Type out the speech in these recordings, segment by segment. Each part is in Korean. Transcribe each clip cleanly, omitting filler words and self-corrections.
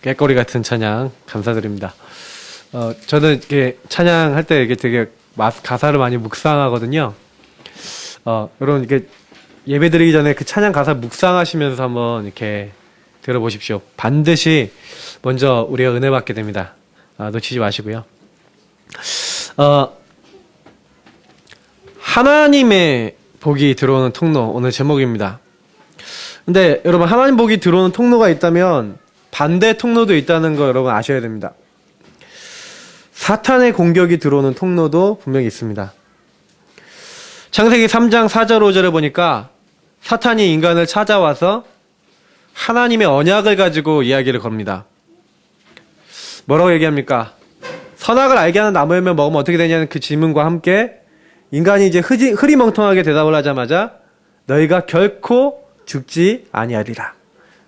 깨꼬리 같은 찬양 감사드립니다. 저는 이렇게 찬양할 때 이게 되게 가사를 많이 묵상하거든요. 여러분 이렇게 예배 드리기 전에 그 찬양 가사 묵상하시면서 한번 이렇게 들어보십시오. 반드시 먼저 우리가 은혜 받게 됩니다. 놓치지 마시고요. 하나님의 복이 들어오는 통로, 오늘 제목입니다. 근데 여러분, 하나님 복이 들어오는 통로가 있다면 반대 통로도 있다는 거 여러분 아셔야 됩니다. 사탄의 공격이 들어오는 통로도 분명히 있습니다. 창세기 3장 4절 5절에 보니까 사탄이 인간을 찾아와서 하나님의 언약을 가지고 이야기를 겁니다. 뭐라고 얘기합니까? 선악을 알게 하는 나무 열매 먹으면 어떻게 되냐는 그 질문과 함께 인간이 이제 흐리멍텅하게 대답을 하자마자 너희가 결코 죽지 아니하리라.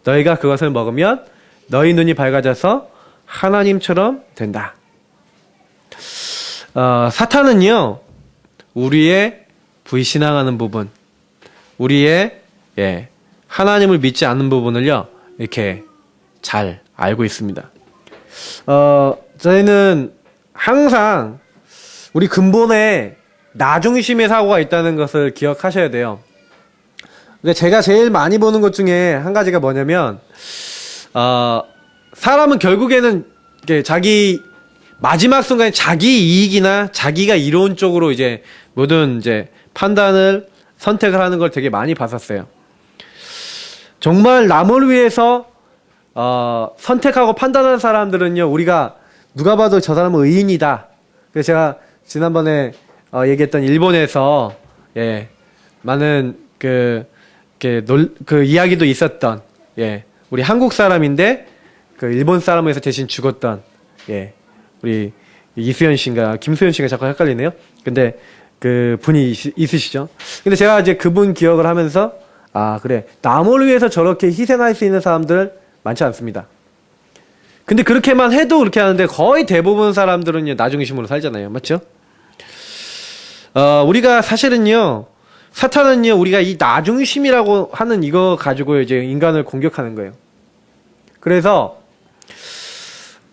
너희가 그것을 먹으면 너희 눈이 밝아져서 하나님처럼 된다. 사탄은요, 우리의 불신앙하는 부분, 우리의 하나님을 믿지 않는 부분을요, 이렇게 잘 알고 있습니다. 저희는 항상 우리 근본에 나중심의 사고가 있다는 것을 기억하셔야 돼요. 제가 제일 많이 보는 것 중에 한 가지가 뭐냐면, 사람은 결국에는 자기 마지막 순간에 자기 이익이나 자기가 이로운 쪽으로 이제 모든 이제 판단을 선택을 하는 걸 되게 많이 봤었어요. 정말 남을 위해서 선택하고 판단하는 사람들은요, 우리가 누가 봐도 저 사람은 의인이다. 그래서 제가 지난번에 얘기했던 일본에서 많은 그 이야기도 있었던 우리 한국 사람인데 그 일본 사람을 위해서 대신 죽었던 우리 이수연 씨인가 김수연 씨가 자꾸 헷갈리네요. 근데 그 분이 있으시죠. 근데 제가 이제 그분 기억을 하면서 그래, 남을 위해서 저렇게 희생할 수 있는 사람들 많지 않습니다. 근데 그렇게만 해도 그렇게 하는데 거의 대부분 사람들은 나중심으로 살잖아요. 맞죠? 우리가 사실은요, 사탄은요, 우리가 이 나중심이라고 하는 이거 가지고 이제 인간을 공격하는 거예요. 그래서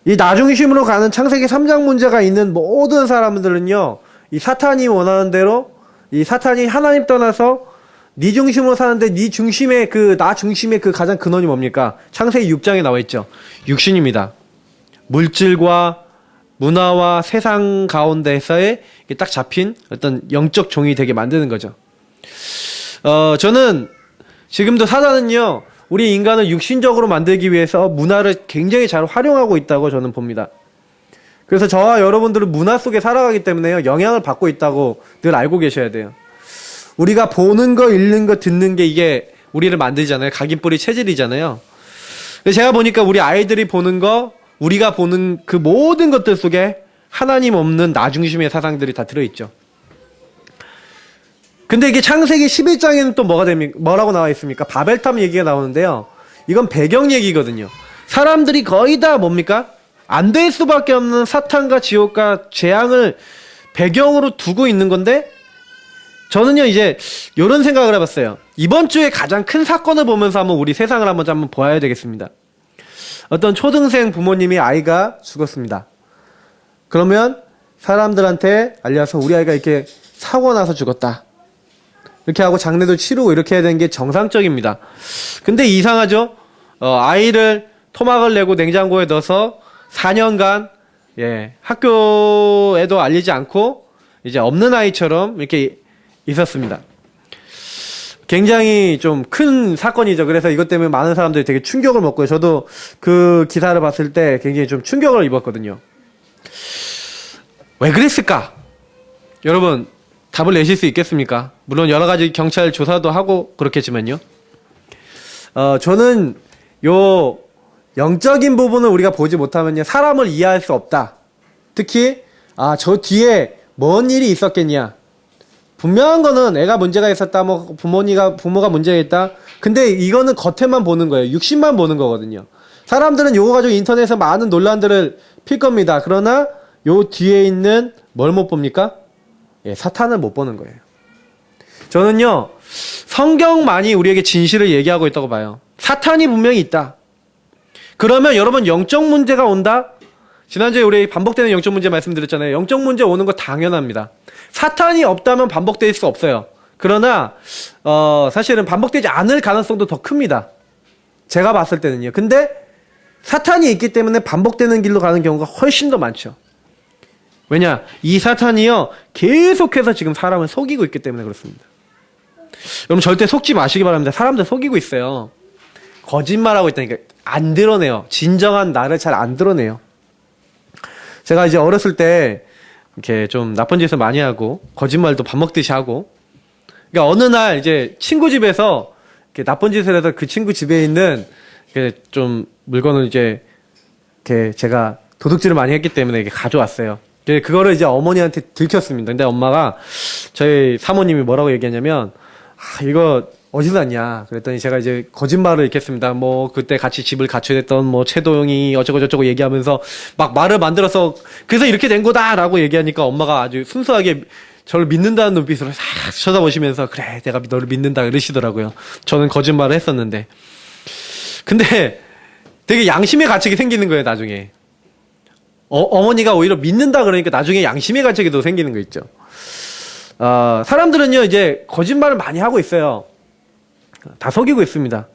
이 나중심으로 가는 창세기 3장 문제가 있는 모든 사람들은요, 이 사탄이 원하는 대로, 이 사탄이 하나님 떠나서 네 중심으로 사는데 네 중심의 나 중심의 그 가장 근원이 뭡니까? 창세기 6장에 나와 있죠. 육신입니다. 물질과 문화와 세상 가운데서의 딱 잡힌 어떤 영적 종이 되게 만드는 거죠. 저는 지금도 사단은요, 우리 인간을 육신적으로 만들기 위해서 문화를 굉장히 잘 활용하고 있다고 저는 봅니다. 그래서 저와 여러분들은 문화 속에 살아가기 때문에요, 영향을 받고 있다고 늘 알고 계셔야 돼요. 우리가 보는 거, 읽는 거, 듣는 게 이게 우리를 만들잖아요. 각인뿌리 체질이잖아요. 제가 보니까 우리 아이들이 보는 거, 우리가 보는 그 모든 것들 속에 하나님 없는 나중심의 사상들이 다 들어있죠. 근데 이게 창세기 11장에는 또 뭐라고 나와 있습니까? 바벨탑 얘기가 나오는데요. 이건 배경 얘기거든요. 사람들이 거의 다 뭡니까? 안 될 수밖에 없는 사탄과 지옥과 재앙을 배경으로 두고 있는 건데, 저는요, 이제, 요런 생각을 해봤어요. 이번 주에 가장 큰 사건을 보면서 한번 우리 세상을 한번 보아야 되겠습니다. 어떤 초등생 부모님이 아이가 죽었습니다. 그러면 사람들한테 알려서 우리 아이가 이렇게 사고 나서 죽었다. 이렇게 하고 장례도 치르고 이렇게 해야 되는 게 정상적입니다. 근데 이상하죠? 아이를 토막을 내고 냉장고에 넣어서 4년간, 학교에도 알리지 않고, 이제 없는 아이처럼 이렇게 있었습니다. 굉장히 좀 큰 사건이죠. 그래서 이것 때문에 많은 사람들이 되게 충격을 먹고요. 저도 그 기사를 봤을 때 굉장히 좀 충격을 입었거든요. 왜 그랬을까? 여러분, 답을 내실 수 있겠습니까? 물론 여러 가지 경찰 조사도 하고 그렇겠지만요. 저는 요 영적인 부분을 우리가 보지 못하면요, 사람을 이해할 수 없다. 특히 저 뒤에 뭔 일이 있었겠냐. 분명한 거는 애가 문제가 있었다, 뭐 부모가 문제가 있다. 근데 이거는 겉에만 보는 거예요. 육신만 보는 거거든요. 사람들은 요거 가지고 인터넷에서 많은 논란들을 필 겁니다. 그러나 요 뒤에 있는 뭘 못 봅니까? 사탄을 못 보는 거예요. 저는요, 성경만이 우리에게 진실을 얘기하고 있다고 봐요. 사탄이 분명히 있다. 그러면 여러분 영적 문제가 온다? 지난주에 우리 반복되는 영적 문제 말씀드렸잖아요. 영적 문제 오는 거 당연합니다. 사탄이 없다면 반복될 수 없어요. 그러나 사실은 반복되지 않을 가능성도 더 큽니다. 제가 봤을 때는요. 근데 사탄이 있기 때문에 반복되는 길로 가는 경우가 훨씬 더 많죠. 왜냐? 이 사탄이요. 계속해서 지금 사람을 속이고 있기 때문에 그렇습니다. 여러분 절대 속지 마시기 바랍니다. 사람들 속이고 있어요. 거짓말하고 있다니까 안 드러내요. 진정한 나를 잘 안 드러내요. 제가 이제 어렸을 때 이렇게 좀 나쁜 짓을 많이 하고 거짓말도 밥 먹듯이 하고, 그러니까 어느 날 이제 친구 집에서 이렇게 나쁜 짓을 해서 그 친구 집에 있는 이렇게 좀 물건을 이제 이렇게 제가 도둑질을 많이 했기 때문에 이렇게 가져왔어요. 그거를 이제 어머니한테 들켰습니다. 근데 엄마가 저희 사모님이 뭐라고 얘기하냐면, 이거 어디서 났냐? 그랬더니 제가 이제 거짓말을 이렇게 했습니다. 뭐 그때 같이 집을 같이했던 뭐 최도영이 어쩌고 저쩌고 얘기하면서 막 말을 만들어서 그래서 이렇게 된 거다라고 얘기하니까 엄마가 아주 순수하게 저를 믿는다는 눈빛으로 싹 쳐다보시면서 그래 내가 너를 믿는다 이러시더라고요. 저는 거짓말을 했었는데. 근데 되게 양심의 가책이 생기는 거예요 나중에. 어머니가 오히려 믿는다 그러니까 나중에 양심의 가책이 더 생기는 거 있죠. 사람들은요 이제 거짓말을 많이 하고 있어요. 다 속이고 있습니다.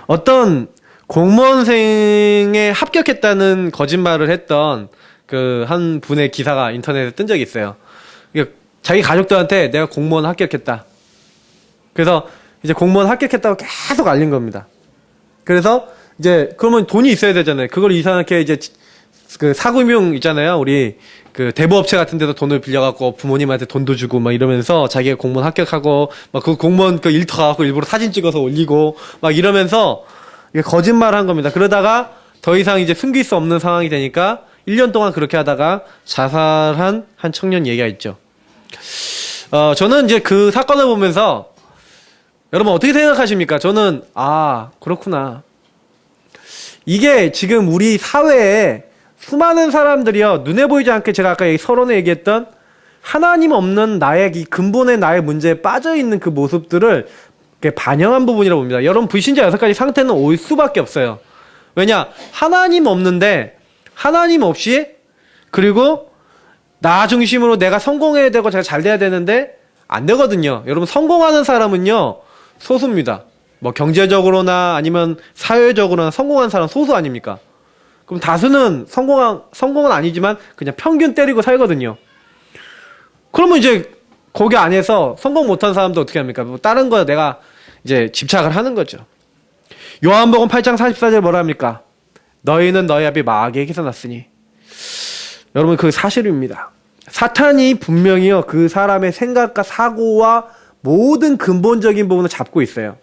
어떤 공무원생에 합격했다는 거짓말을 했던 그 한 분의 기사가 인터넷에 뜬 적이 있어요. 자기 가족들한테 내가 공무원 합격했다. 그래서 이제 공무원 합격했다고 계속 알린 겁니다. 그래서 이제 그러면 돈이 있어야 되잖아요. 그걸 이상하게 이제 그 사금융 있잖아요. 우리 그 대부업체 같은 데서 돈을 빌려갖고 부모님한테 돈도 주고 막 이러면서 자기가 공무원 합격하고 막 그 공무원 그 일터 가갖고 일부러 사진 찍어서 올리고 막 이러면서 이게 거짓말 한 겁니다. 그러다가 더 이상 이제 숨길 수 없는 상황이 되니까 1년 동안 그렇게 하다가 자살한 한 청년 얘기가 있죠. 저는 이제 그 사건을 보면서 여러분 어떻게 생각하십니까? 저는 그렇구나. 이게 지금 우리 사회에 수많은 사람들이요 눈에 보이지 않게 제가 아까 서론에 얘기했던 하나님 없는 나의 이 근본의 나의 문제에 빠져있는 그 모습들을 반영한 부분이라고 봅니다. 여러분 불신자 6가지 상태는 올 수밖에 없어요. 왜냐? 하나님 없는데 하나님 없이 그리고 나 중심으로 내가 성공해야 되고 제가 잘 돼야 되는데 안 되거든요. 여러분 성공하는 사람은요 소수입니다. 뭐 경제적으로나 아니면 사회적으로나 성공한 사람 소수 아닙니까? 그럼 다수는 성공은 아니지만 그냥 평균 때리고 살거든요. 그러면 이제 거기 안에서 성공 못한 사람도 어떻게 합니까? 뭐 다른 거 내가 이제 집착을 하는 거죠. 요한복음 8장 44절 뭐라 합니까? 너희는 너희 아비 마귀에게서 났으니. 여러분 그 사실입니다. 사탄이 분명히요 그 사람의 생각과 사고와 모든 근본적인 부분을 잡고 있어요.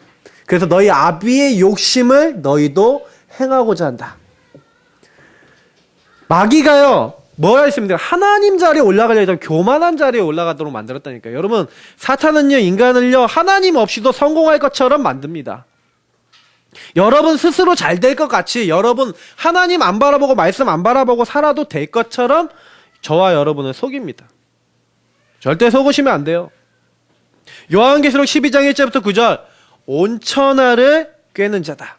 그래서 너희 아비의 욕심을 너희도 행하고자 한다. 마귀가요 뭐라 했습니까? 하나님 자리에 올라가려 했던 교만한 자리에 올라가도록 만들었다니까요. 여러분 사탄은요 인간을요 하나님 없이도 성공할 것처럼 만듭니다. 여러분 스스로 잘 될 것 같이 여러분 하나님 안 바라보고 말씀 안 바라보고 살아도 될 것처럼 저와 여러분을 속입니다. 절대 속으시면 안 돼요. 요한계시록 12장 1절부터 9절 온천하를 꿰는 자다.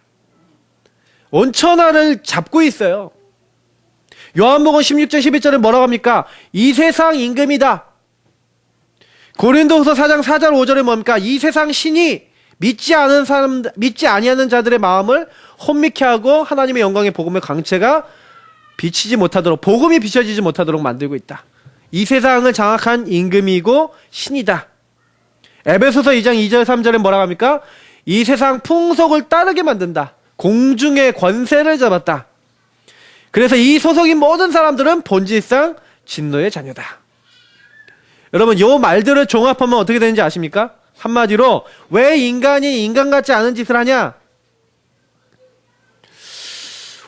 온천하를 잡고 있어요. 요한복음 16장 11절에 뭐라고 합니까? 이 세상 임금이다. 고린도후서 4장 4절 5절에 뭡니까? 이 세상 신이 믿지 아니하는 자들의 마음을 혼미케 하고 하나님의 영광의 복음의 광채가 비치지 못하도록 복음이 비춰지지 못하도록 만들고 있다. 이 세상을 장악한 임금이고 신이다. 에베소서 2장 2절 3절에 뭐라고 합니까? 이 세상 풍속을 따르게 만든다. 공중의 권세를 잡았다. 그래서 이 소속인 모든 사람들은 본질상 진노의 자녀다. 여러분 이 말들을 종합하면 어떻게 되는지 아십니까? 한마디로 왜 인간이 인간 같지 않은 짓을 하냐?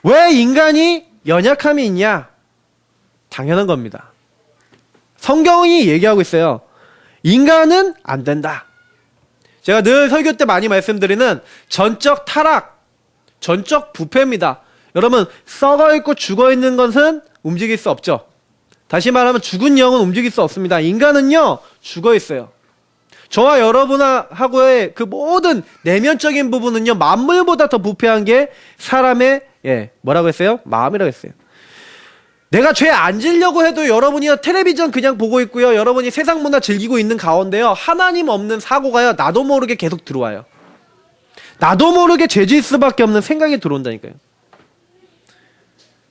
왜 인간이 연약함이 있냐? 당연한 겁니다. 성경이 얘기하고 있어요. 인간은 안 된다. 제가 늘 설교 때 많이 말씀드리는 전적 타락, 전적 부패입니다. 여러분 썩어있고 죽어있는 것은 움직일 수 없죠. 다시 말하면 죽은 영은 움직일 수 없습니다. 인간은요 죽어있어요. 저와 여러분하고의 그 모든 내면적인 부분은요 만물보다 더 부패한 게 사람의 뭐라고 했어요? 마음이라고 했어요. 내가 죄 안 지려고 해도 여러분이 텔레비전 그냥 보고 있고요. 여러분이 세상 문화 즐기고 있는 가운데요. 하나님 없는 사고가요. 나도 모르게 계속 들어와요. 나도 모르게 죄 지을 수밖에 없는 생각이 들어온다니까요.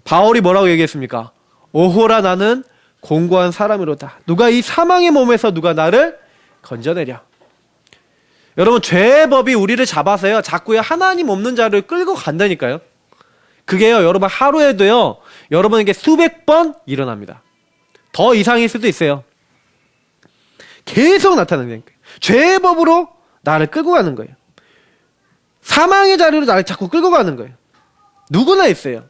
바울이 뭐라고 얘기했습니까? 오호라 나는 공고한 사람이로다. 누가 이 사망의 몸에서 누가 나를 건져내랴. 여러분 죄의 법이 우리를 잡아서요. 자꾸요 하나님 없는 자를 끌고 간다니까요. 그게요 여러분 하루에도요 여러분에게 수백 번 일어납니다. 더 이상일 수도 있어요. 계속 나타나는 거예요. 죄의 법으로 나를 끌고 가는 거예요. 사망의 자리로 나를 자꾸 끌고 가는 거예요. 누구나 있어요.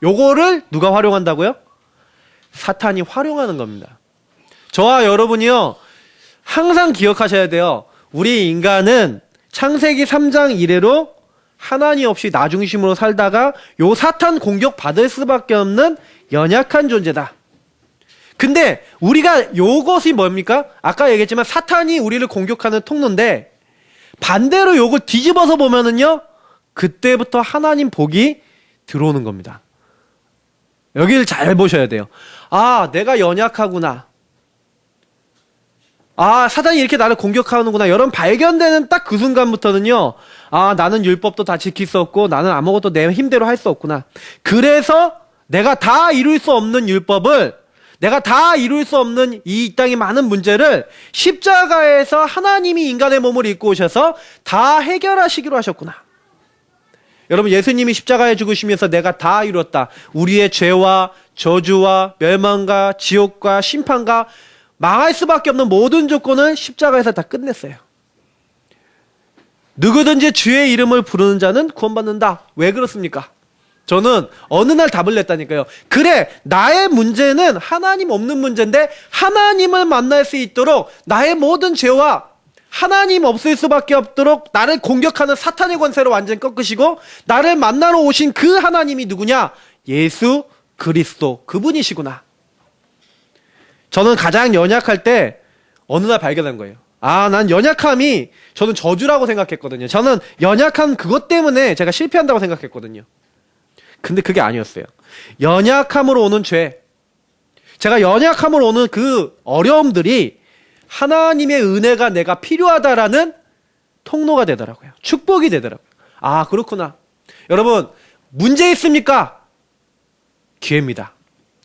요거를 누가 활용한다고요? 사탄이 활용하는 겁니다. 저와 여러분이요 항상 기억하셔야 돼요. 우리 인간은 창세기 3장 이래로 하나님 없이 나 중심으로 살다가 요 사탄 공격 받을 수밖에 없는 연약한 존재다. 근데 우리가 요것이 뭡니까? 아까 얘기했지만 사탄이 우리를 공격하는 통로인데 반대로 요걸 뒤집어서 보면은요 그때부터 하나님 복이 들어오는 겁니다. 여기를 잘 보셔야 돼요. 아, 내가 연약하구나. 아, 사단이 이렇게 나를 공격하는구나. 여러분 발견되는 딱 그 순간부터는요. 아, 나는 율법도 다 지킬 수 없고 나는 아무것도 내 힘대로 할 수 없구나. 그래서 내가 다 이룰 수 없는 율법을 내가 다 이룰 수 없는 이 땅의 많은 문제를 십자가에서 하나님이 인간의 몸을 입고 오셔서 다 해결하시기로 하셨구나. 여러분 예수님이 십자가에 죽으시면서 내가 다 이뤘다. 우리의 죄와 저주와 멸망과 지옥과 심판과 망할 수밖에 없는 모든 조건을 십자가에서 다 끝냈어요. 누구든지 주의 이름을 부르는 자는 구원받는다. 왜 그렇습니까? 저는 어느 날 답을 냈다니까요. 그래, 나의 문제는 하나님 없는 문제인데 하나님을 만날 수 있도록 나의 모든 죄와 하나님 없을 수밖에 없도록 나를 공격하는 사탄의 권세를 완전히 꺾으시고 나를 만나러 오신 그 하나님이 누구냐? 예수 그리스도 그분이시구나. 저는 가장 연약할 때 어느 날 발견한 거예요. 아, 난 연약함이 저는 저주라고 생각했거든요. 저는 연약한 그것 때문에 제가 실패한다고 생각했거든요. 근데 그게 아니었어요. 연약함으로 오는 죄, 제가 연약함으로 오는 그 어려움들이 하나님의 은혜가 내가 필요하다라는 통로가 되더라고요. 축복이 되더라고요. 아, 그렇구나. 여러분, 문제 있습니까? 기회입니다.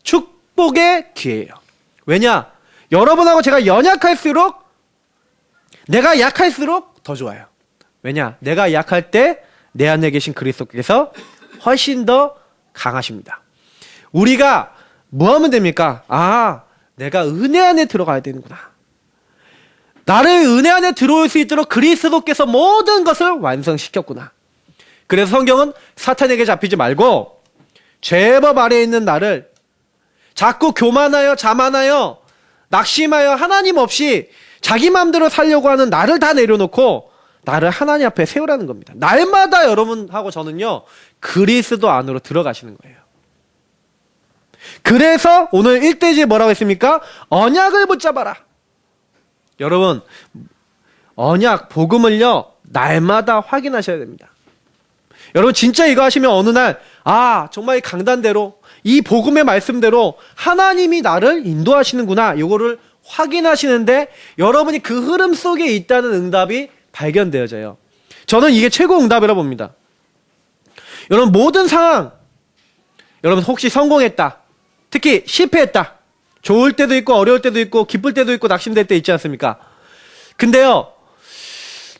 축복의 기회예요. 왜냐? 여러분하고 제가 연약할수록 내가 약할수록 더 좋아요. 왜냐? 내가 약할 때 내 안에 계신 그리스도께서 훨씬 더 강하십니다. 우리가 뭐 하면 됩니까? 아, 내가 은혜 안에 들어가야 되는구나. 나를 은혜 안에 들어올 수 있도록 그리스도께서 모든 것을 완성시켰구나. 그래서 성경은 사탄에게 잡히지 말고 죄의 법 아래에 있는 나를 자꾸 교만하여 자만하여 낙심하여 하나님 없이 자기 마음대로 살려고 하는 나를 다 내려놓고 나를 하나님 앞에 세우라는 겁니다. 날마다 여러분하고 저는요 그리스도 안으로 들어가시는 거예요. 그래서 오늘 1대지에 뭐라고 했습니까? 언약을 붙잡아라. 여러분 언약 복음을요 날마다 확인하셔야 됩니다. 여러분 진짜 이거 하시면 어느 날 아 정말 이 강단대로 이 복음의 말씀대로 하나님이 나를 인도하시는구나 이거를 확인하시는데 여러분이 그 흐름 속에 있다는 응답이 발견되어져요. 저는 이게 최고 응답이라고 봅니다. 여러분 모든 상황 여러분 혹시 성공했다 특히 실패했다 좋을 때도 있고 어려울 때도 있고 기쁠 때도 있고 낙심될 때 있지 않습니까? 근데요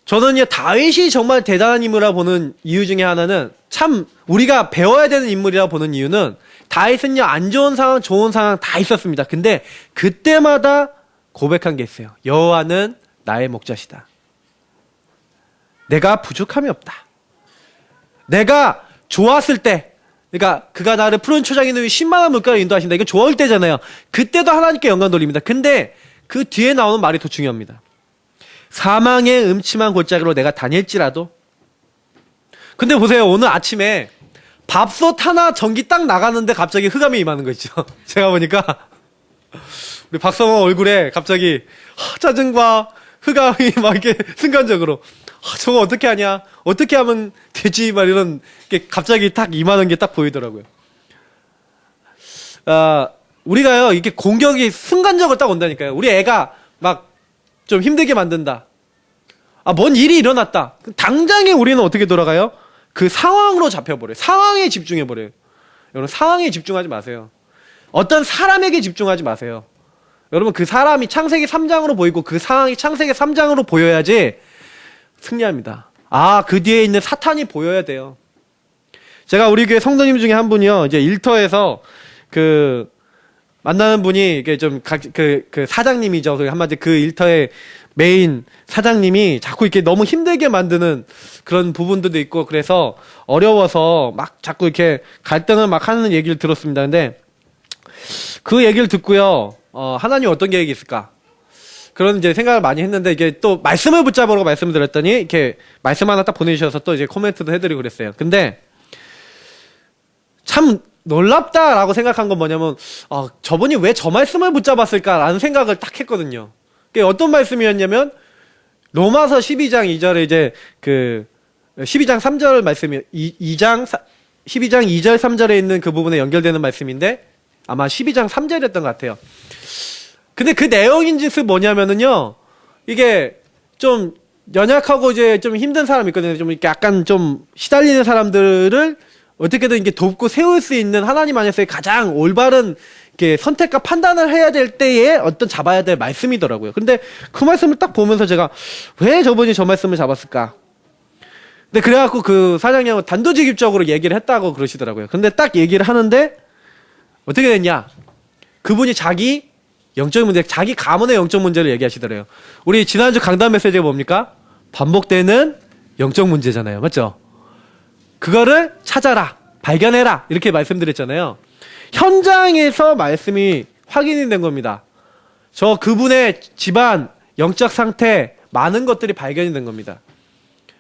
저는요 다윗이 정말 대단한 인물이라 보는 이유 중에 하나는 참 우리가 배워야 되는 인물이라 보는 이유는 다윗은요 안 좋은 상황 좋은 상황 다 있었습니다. 근데 그때마다 고백한 게 있어요. 여호와는 나의 목자시다. 내가 부족함이 없다. 내가 좋았을 때 그러니까 그가 나를 푸른 초장에 누이 신만한 물가로 인도하신다. 이거 좋을 때잖아요. 그때도 하나님께 영광 돌립니다. 근데 그 뒤에 나오는 말이 더 중요합니다. 사망의 음침한 골짜기로 내가 다닐지라도 근데 보세요. 오늘 아침에 밥솥 하나 전기 딱 나가는데 갑자기 흑암이 임하는 거 있죠. 제가 보니까 우리 박성호 얼굴에 갑자기 짜증과 흑암이 막 이렇게 순간적으로 저거 어떻게 하냐? 어떻게 하면 되지? 막 이런 게 갑자기 딱 임하는 게 딱 보이더라고요. 우리가요, 이렇게 공격이 순간적으로 딱 온다니까요. 우리 애가 막 좀 힘들게 만든다. 뭔 일이 일어났다. 당장에 우리는 어떻게 돌아가요? 그 상황으로 잡혀버려요. 상황에 집중해버려요. 여러분, 상황에 집중하지 마세요. 어떤 사람에게 집중하지 마세요. 여러분, 그 사람이 창세기 3장으로 보이고 그 상황이 창세기 3장으로 보여야지 승리합니다. 그 뒤에 있는 사탄이 보여야 돼요. 제가 우리 교회 성도님 중에 한 분이요, 이제 일터에서 만나는 분이 이게 좀 그 사장님이죠. 한마디 그 일터의 메인 사장님이 자꾸 이렇게 너무 힘들게 만드는 그런 부분들도 있고, 그래서 어려워서 막 자꾸 이렇게 갈등을 막 하는 얘기를 들었습니다. 근데 그 얘기를 듣고요, 하나님 어떤 계획이 있을까? 그런 이제 생각을 많이 했는데, 이게 또 말씀을 붙잡으라고 말씀을 드렸더니, 이렇게 말씀 하나 딱 보내주셔서 또 이제 코멘트도 해드리고 그랬어요. 근데 참 놀랍다라고 생각한 건 뭐냐면, 저분이 왜 저 말씀을 붙잡았을까라는 생각을 딱 했거든요. 그게 어떤 말씀이었냐면, 로마서 12장 2절에 이제 12장 3절 말씀이, 12장 2절 3절에 있는 그 부분에 연결되는 말씀인데, 아마 12장 3절이었던 것 같아요. 근데 그 내용인지 뭐냐면은요, 이게 좀 연약하고 이제 좀 힘든 사람이 있거든요. 좀 이렇게 약간 좀 시달리는 사람들을 어떻게든 이렇게 돕고 세울 수 있는 하나님 안에서의 가장 올바른 이렇게 선택과 판단을 해야 될 때에 어떤 잡아야 될 말씀이더라고요. 근데 그 말씀을 딱 보면서 제가 왜 저분이 저 말씀을 잡았을까? 근데 그래갖고 그 사장님은 단도직입적으로 얘기를 했다고 그러시더라고요. 근데 딱 얘기를 하는데 어떻게 됐냐? 그분이 자기 영적인 문제, 자기 가문의 영적 문제를 얘기하시더래요. 우리 지난주 강단 메시지가 뭡니까? 반복되는 영적 문제잖아요. 맞죠? 그거를 찾아라, 발견해라, 이렇게 말씀드렸잖아요. 현장에서 말씀이 확인이 된 겁니다. 그분의 집안, 영적 상태, 많은 것들이 발견이 된 겁니다.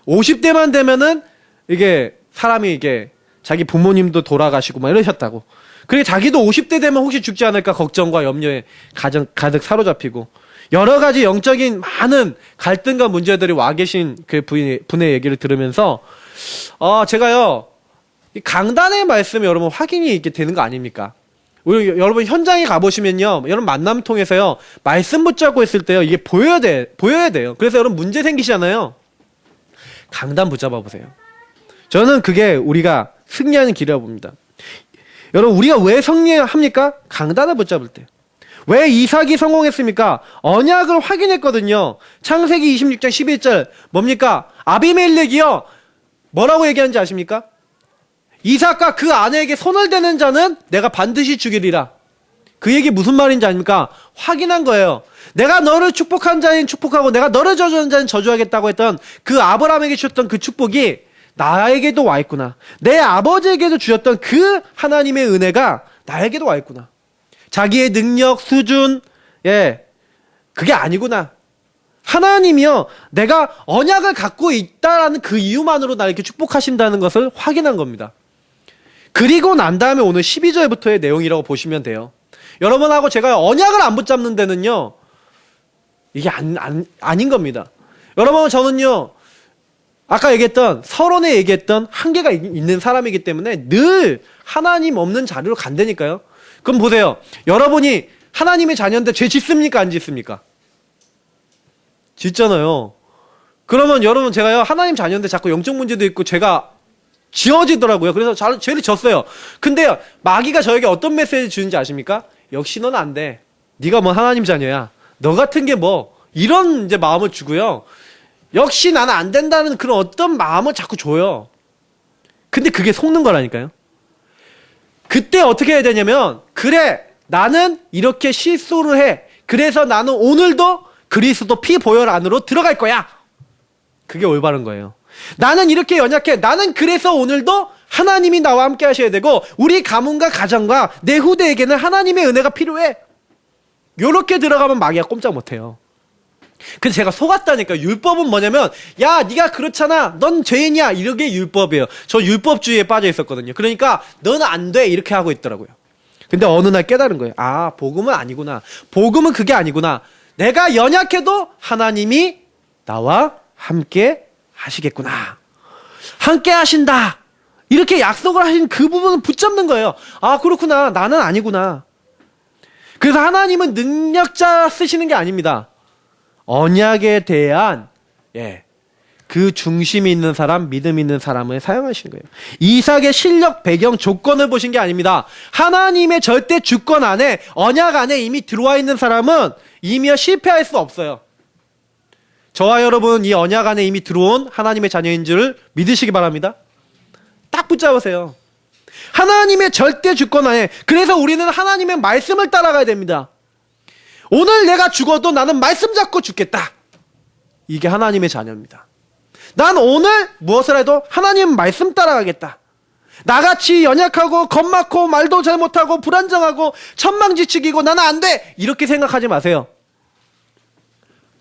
50대만 되면은 이게 사람이 이게 자기 부모님도 돌아가시고 막 이러셨다고. 그리고 자기도 50대 되면 혹시 죽지 않을까 걱정과 염려에 가득 사로잡히고, 여러 가지 영적인 많은 갈등과 문제들이 와 계신 그 분의 얘기를 들으면서 제가요, 이 강단의 말씀이 여러분 확인이 있게 되는 거 아닙니까? 우리 여러분 현장에 가보시면요, 여러분 만남 통해서요, 말씀 붙잡고 있을 때요, 이게 보여야 돼요. 그래서 여러분 문제 생기시잖아요. 강단 붙잡아 보세요. 저는 그게 우리가 승리하는 길이라고 봅니다. 여러분, 우리가 왜 승리합니까? 강단을 붙잡을 때. 왜 이삭이 성공했습니까? 언약을 확인했거든요. 창세기 26장 11절 뭡니까? 아비멜렉이요, 뭐라고 얘기하는지 아십니까? 이삭과 그 아내에게 손을 대는 자는 내가 반드시 죽이리라. 그 얘기 무슨 말인지 아닙니까? 확인한 거예요. 내가 너를 축복한 자인 축복하고 내가 너를 저주한 자인 저주하겠다고 했던 그 아브라함에게 주셨던 그 축복이 나에게도 와 있구나. 내 아버지에게도 주셨던 그 하나님의 은혜가 나에게도 와 있구나. 자기의 능력, 수준, 그게 아니구나. 하나님이요, 내가 언약을 갖고 있다라는 그 이유만으로 나를 이렇게 축복하신다는 것을 확인한 겁니다. 그리고 난 다음에 오늘 12절부터의 내용이라고 보시면 돼요. 여러분하고 제가 언약을 안 붙잡는 데는요, 이게 아닌 겁니다. 여러분, 저는요, 아까 얘기했던, 서론에 얘기했던 한계가 있는 사람이기 때문에 늘 하나님 없는 자리로 간다니까요. 그럼 보세요. 여러분이 하나님의 자녀인데 죄 짓습니까? 안 짓습니까? 짓잖아요. 그러면 여러분, 제가요, 하나님 자녀인데 자꾸 영적 문제도 있고 죄가 지어지더라고요. 그래서 죄를 졌어요. 근데 마귀가 저에게 어떤 메시지 주는지 아십니까? 역시 넌 안 돼. 네가 뭐 하나님 자녀야. 너 같은 게 뭐, 이런 이제 마음을 주고요. 역시 나는 안 된다는 그런 어떤 마음을 자꾸 줘요. 근데 그게 속는 거라니까요. 그때 어떻게 해야 되냐면, 그래, 나는 이렇게 실수를 해. 그래서 나는 오늘도 그리스도 피 보혈 안으로 들어갈 거야. 그게 올바른 거예요. 나는 이렇게 연약해. 나는 그래서 오늘도 하나님이 나와 함께 하셔야 되고, 우리 가문과 가정과 내 후대에게는 하나님의 은혜가 필요해. 요렇게 들어가면 마귀가 꼼짝 못해요. 근데 제가 속았다니까. 율법은 뭐냐면, 야, 네가 그렇잖아, 넌 죄인이야, 이게 율법이에요. 저 율법주의에 빠져 있었거든요. 그러니까 너는 안 돼, 이렇게 하고 있더라고요. 근데 어느 날 깨달은 거예요. 아, 복음은 아니구나. 복음은 그게 아니구나. 내가 연약해도 하나님이 나와 함께 하시겠구나. 함께 하신다. 이렇게 약속을 하신 그 부분을 붙잡는 거예요. 아, 그렇구나. 나는 아니구나. 그래서 하나님은 능력자 쓰시는 게 아닙니다. 언약에 대한 그 중심이 있는 사람, 믿음 있는 사람을 사용하신 거예요. 이삭의 실력, 배경, 조건을 보신 게 아닙니다. 하나님의 절대 주권 안에, 언약 안에 이미 들어와 있는 사람은 이미 실패할 수 없어요. 저와 여러분 이 언약 안에 이미 들어온 하나님의 자녀인 줄 믿으시기 바랍니다. 딱 붙잡으세요. 하나님의 절대 주권 안에. 그래서 우리는 하나님의 말씀을 따라가야 됩니다. 오늘 내가 죽어도 나는 말씀 잡고 죽겠다. 이게 하나님의 자녀입니다. 난 오늘 무엇을 해도 하나님 말씀 따라가겠다. 나같이 연약하고 겁많고 말도 잘 못하고 불안정하고 천망지축이고 나는 안 돼. 이렇게 생각하지 마세요.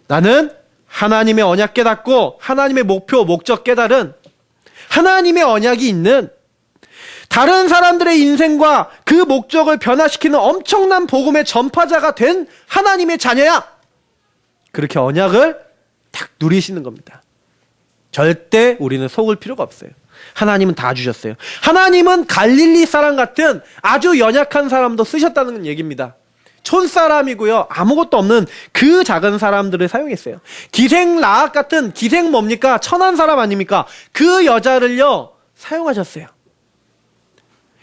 나는 하나님의 언약 깨닫고 하나님의 목표, 목적 깨달은 하나님의 언약이 있는 다른 사람들의 인생과 그 목적을 변화시키는 엄청난 복음의 전파자가 된 하나님의 자녀야. 그렇게 언약을 딱 누리시는 겁니다. 절대 우리는 속을 필요가 없어요. 하나님은 다 주셨어요. 하나님은 갈릴리 사람 같은 아주 연약한 사람도 쓰셨다는 얘기입니다. 촌사람이고요. 아무것도 없는 그 작은 사람들을 사용했어요. 기생 라합 같은, 기생 뭡니까? 천한 사람 아닙니까? 그 여자를요 사용하셨어요.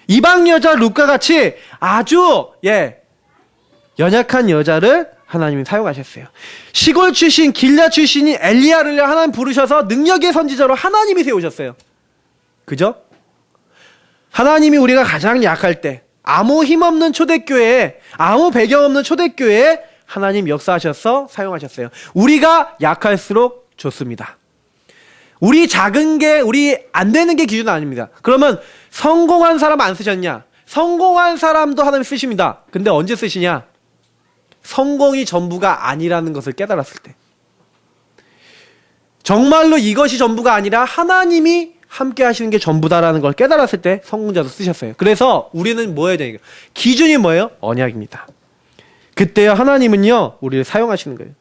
이방 여자 룻과 같이 아주 연약한 여자를 하나님이 사용하셨어요. 시골 출신, 길랴 출신인 엘리야를 하나님 부르셔서 능력의 선지자로 하나님이 세우셨어요. 그죠? 하나님이 우리가 가장 약할 때, 아무 힘없는 초대교회에, 아무 배경 없는 초대교회에 하나님 역사하셔서 사용하셨어요. 우리가 약할수록 좋습니다. 우리 작은 게, 우리 안 되는 게 기준은 아닙니다. 그러면 성공한 사람 안 쓰셨냐? 성공한 사람도 하나님 쓰십니다. 근데 언제 쓰시냐? 성공이 전부가 아니라는 것을 깨달았을 때. 정말로 이것이 전부가 아니라 하나님이 함께 하시는 게 전부다라는 걸 깨달았을 때 성공자도 쓰셨어요. 그래서 우리는 뭐 해야 되니까? 기준이 뭐예요? 언약입니다. 그때요 하나님은요 우리를 사용하시는 거예요.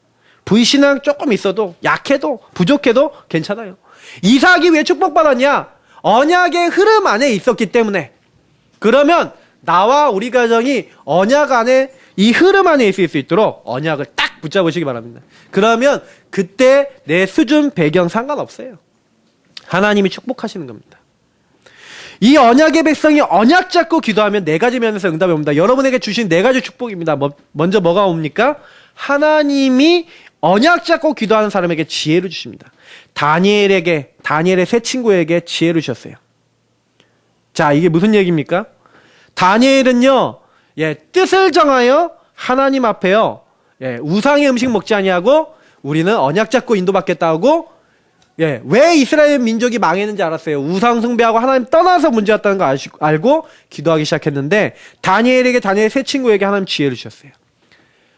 불신앙 조금 있어도, 약해도, 부족해도 괜찮아요. 이삭이 왜 축복받았냐? 언약의 흐름 안에 있었기 때문에. 그러면 나와 우리 가정이 언약 안에, 이 흐름 안에 있을 수 있도록 언약을 딱 붙잡으시기 바랍니다. 그러면 그때 내 수준, 배경 상관없어요. 하나님이 축복하시는 겁니다. 이 언약의 백성이 언약 잡고 기도하면 네 가지 면에서 응답이 옵니다. 여러분에게 주신 네 가지 축복입니다. 먼저 뭐가 옵니까? 하나님이 언약 잡고 기도하는 사람에게 지혜를 주십니다. 다니엘의 세 친구에게 지혜를 주셨어요. 자, 이게 무슨 얘기입니까? 다니엘은요, 뜻을 정하여 하나님 앞에요, 우상의 음식 먹지 아니하고 우리는 언약 잡고 인도받겠다고. 왜 이스라엘 민족이 망했는지 알았어요. 우상 숭배하고 하나님 떠나서 문제였다는 거 알고 기도하기 시작했는데, 다니엘 세 친구에게 하나님 지혜를 주셨어요.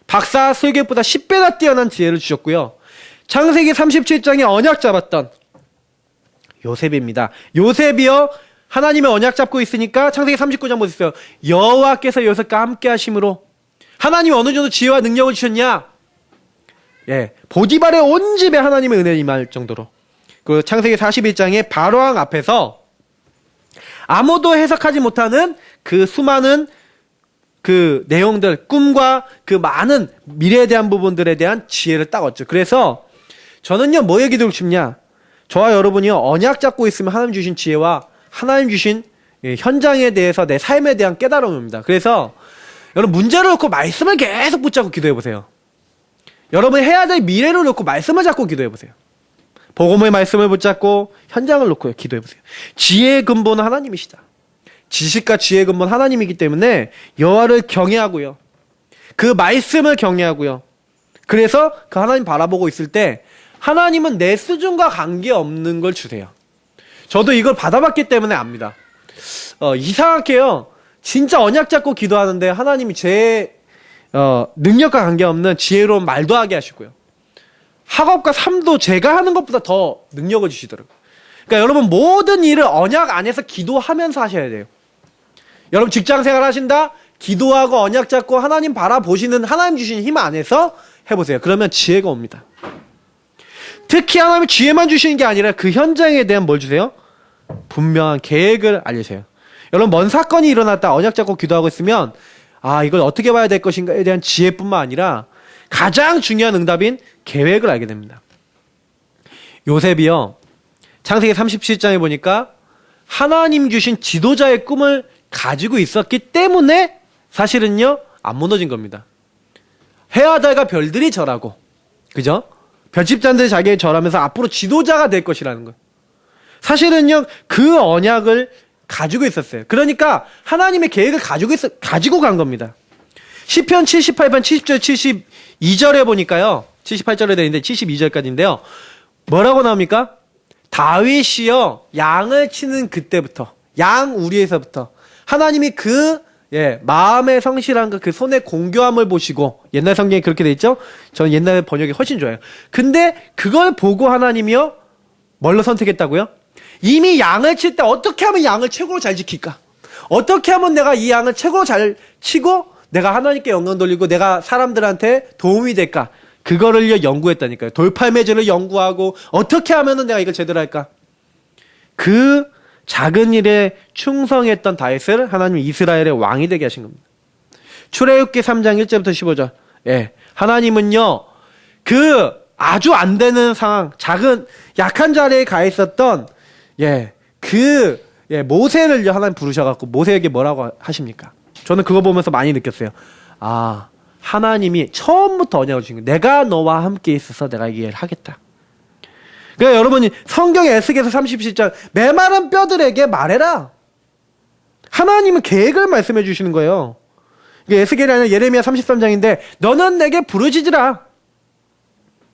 박사 설교보다 10배나 뛰어난 지혜를 주셨고요. 창세기 37장에 언약 잡았던 요셉입니다. 요셉이요 하나님의 언약 잡고 있으니까 창세기 39장 보세요. 여호와께서 요셉과 함께 하심으로. 하나님이 어느 정도 지혜와 능력을 주셨냐? 보디발의 온 집에 하나님의 은혜를 임할 정도로. 그 창세기 41장에 바로왕 앞에서 아무도 해석하지 못하는 그 수많은 그 내용들, 꿈과 그 많은 미래에 대한 부분들에 대한 지혜를 딱 얻죠. 그래서 저는요 뭐 얘기드리고 싶냐? 저와 여러분이요 언약 잡고 있으면 하나님 주신 지혜와 하나님 주신 현장에 대해서 내 삶에 대한 깨달음입니다. 그래서 여러분 문제를 놓고 말씀을 계속 붙잡고 기도해보세요. 여러분이 해야 될 미래를 놓고 말씀을 잡고 기도해보세요. 복음의 말씀을 붙잡고 현장을 놓고 기도해보세요. 지혜의 근본은 하나님이시다. 지식과 지혜의 근본 하나님이기 때문에 여호와를 경외하고요. 그 말씀을 경외하고요. 그래서 그 하나님 바라보고 있을 때 하나님은 내 수준과 관계없는 걸 주세요. 저도 이걸 받아봤기 때문에 압니다. 이상하게요. 진짜 언약 잡고 기도하는데 하나님이 제 능력과 관계없는 지혜로운 말도 하게 하시고요. 학업과 삶도 제가 하는 것보다 더 능력을 주시더라고요. 그러니까 여러분 모든 일을 언약 안에서 기도하면서 하셔야 돼요. 여러분 직장생활 하신다? 기도하고 언약 잡고 하나님 바라보시는 하나님 주신 힘 안에서 해보세요. 그러면 지혜가 옵니다. 특히 하나님이 지혜만 주시는 게 아니라 그 현장에 대한 뭘 주세요? 분명한 계획을 알려주세요. 여러분, 먼 사건이 일어났다 언약 잡고 기도하고 있으면 이걸 어떻게 봐야 될 것인가에 대한 지혜뿐만 아니라 가장 중요한 응답인 계획을 알게 됩니다. 요셉이요, 창세기 37장에 보니까 하나님 주신 지도자의 꿈을 가지고 있었기 때문에 사실은요 안 무너진 겁니다. 해하다가 별들이 절하고, 그죠? 별집단들이 자기에 절하면서 앞으로 지도자가 될 것이라는 거예요. 사실은요 그 언약을 가지고 있었어요. 그러니까 하나님의 계획을 가지고 간 겁니다. 시편 78편 70절 72절에 보니까요, 78절에 되어 있는데 72절까지인데요. 뭐라고 나옵니까? 다윗이요 양을 치는 그때부터, 양 우리에서부터 하나님이 마음의 성실함과 그 손의 공교함을 보시고, 옛날 성경에 그렇게 돼 있죠? 저는 옛날 번역이 훨씬 좋아요. 근데 그걸 보고 하나님이요 뭘로 선택했다고요? 이미 양을 칠 때 어떻게 하면 양을 최고로 잘 지킬까? 어떻게 하면 내가 이 양을 최고로 잘 치고 내가 하나님께 영광 돌리고 내가 사람들한테 도움이 될까? 그거를 연구했다니까요. 돌팔매질을 연구하고 어떻게 하면은 내가 이걸 제대로 할까? 그 작은 일에 충성했던 다윗을 하나님이 이스라엘의 왕이 되게 하신 겁니다. 출애굽기 3장 1절부터 15절. 하나님은요 그 아주 안 되는 상황, 작은 약한 자리에 가 있었던 모세를 하나님 부르셔갖고 모세에게 뭐라고 하십니까? 저는 그거 보면서 많이 느꼈어요. 하나님이 처음부터 언약을 주신 거예요. 내가 너와 함께 있어서 내가 이 일을 하겠다. 그러니까 여러분이 성경의 에스겔서 37장 메마른 뼈들에게 말해라. 하나님은 계획을 말씀해 주시는 거예요. 이게 에스겔이 아니라 예레미야 33장인데 너는 내게 부르짖으라.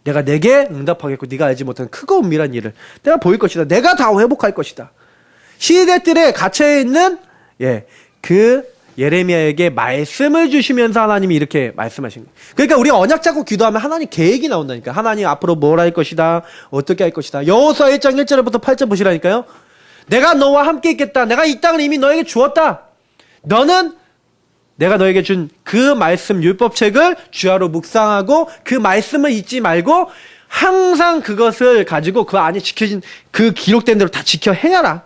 내가 내게 응답하겠고 네가 알지 못하는 크고 은밀한 일을 내가 보일 것이다. 내가 다 회복할 것이다. 시대들에 갇혀 있는 그 예레미야에게 말씀을 주시면서 하나님이 이렇게 말씀하신 거예요. 그러니까 우리가 언약 잡고 기도하면 하나님 계획이 나온다니까. 하나님 앞으로 뭘 할 것이다. 어떻게 할 것이다. 여호수아 1장 1절부터 8절 보시라니까요. 내가 너와 함께 있겠다. 내가 이 땅을 이미 너에게 주었다. 너는 내가 너에게 준 그 말씀 율법책을 주야로 묵상하고 그 말씀을 잊지 말고 항상 그것을 가지고 그 안에 지켜진 그 기록된 대로 다 지켜 행하라.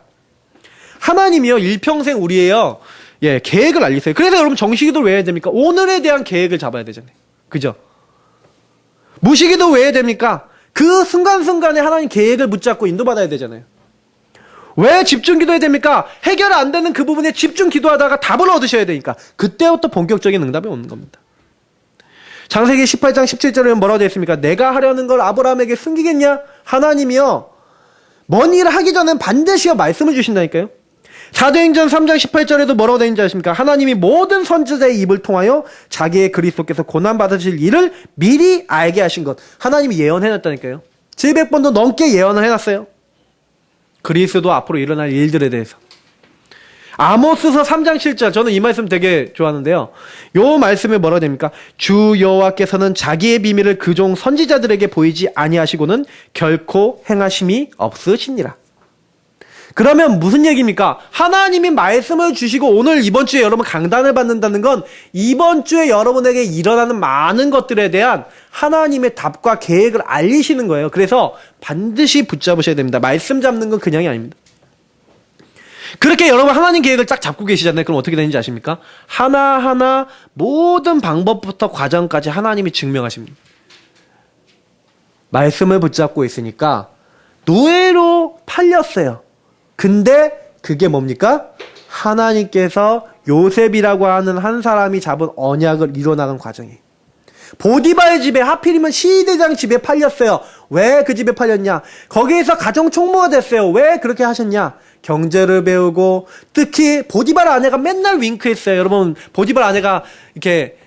하나님이요 일평생 우리예요 계획을 알리세요. 그래서 여러분 정식기도를 왜 해야 됩니까? 오늘에 대한 계획을 잡아야 되잖아요. 그죠? 무시기도 왜 해야 됩니까? 그 순간순간에 하나님 계획을 붙잡고 인도받아야 되잖아요. 왜 집중기도해야 됩니까? 해결 안 되는 그 부분에 집중기도하다가 답을 얻으셔야 되니까. 그때부터 본격적인 응답이 오는 겁니다. 창세기 18장 17절에 뭐라고 되어 있습니까? 내가 하려는 걸 아브라함에게 숨기겠냐? 하나님이요 먼 일을 하기 전엔 반드시요 말씀을 주신다니까요. 사도행전 3장 18절에도 뭐라고 되어 있는지 아십니까? 하나님이 모든 선지자의 입을 통하여 자기의 그리스도께서 고난받으실 일을 미리 알게 하신 것. 하나님이 예언해놨다니까요. 700번도 넘게 예언을 해놨어요. 그리스도 앞으로 일어날 일들에 대해서. 아모스서 3장 7절, 저는 이 말씀 되게 좋아하는데요. 요 말씀에 뭐라고 됩니까? 주 여호와께서는 자기의 비밀을 그 종 선지자들에게 보이지 아니하시고는 결코 행하심이 없으시니라. 그러면 무슨 얘기입니까? 하나님이 말씀을 주시고 오늘 이번 주에 여러분 강단을 받는다는 건 이번 주에 여러분에게 일어나는 많은 것들에 대한 하나님의 답과 계획을 알리시는 거예요. 그래서 반드시 붙잡으셔야 됩니다. 말씀 잡는 건 그냥이 아닙니다. 그렇게 여러분 하나님 계획을 딱 잡고 계시잖아요. 그럼 어떻게 되는지 아십니까? 하나하나 모든 방법부터 과정까지 하나님이 증명하십니다. 말씀을 붙잡고 있으니까 노예로 팔렸어요. 근데 그게 뭡니까? 하나님께서 요셉이라고 하는 한 사람이 잡은 언약을 이뤄나간 과정이에요. 보디바의 집에, 하필이면 시대장 집에 팔렸어요. 왜 그 집에 팔렸냐? 거기에서 가정 총무가 됐어요. 왜 그렇게 하셨냐? 경제를 배우고, 특히 보디발 아내가 맨날 윙크했어요. 여러분, 보디발 아내가 이렇게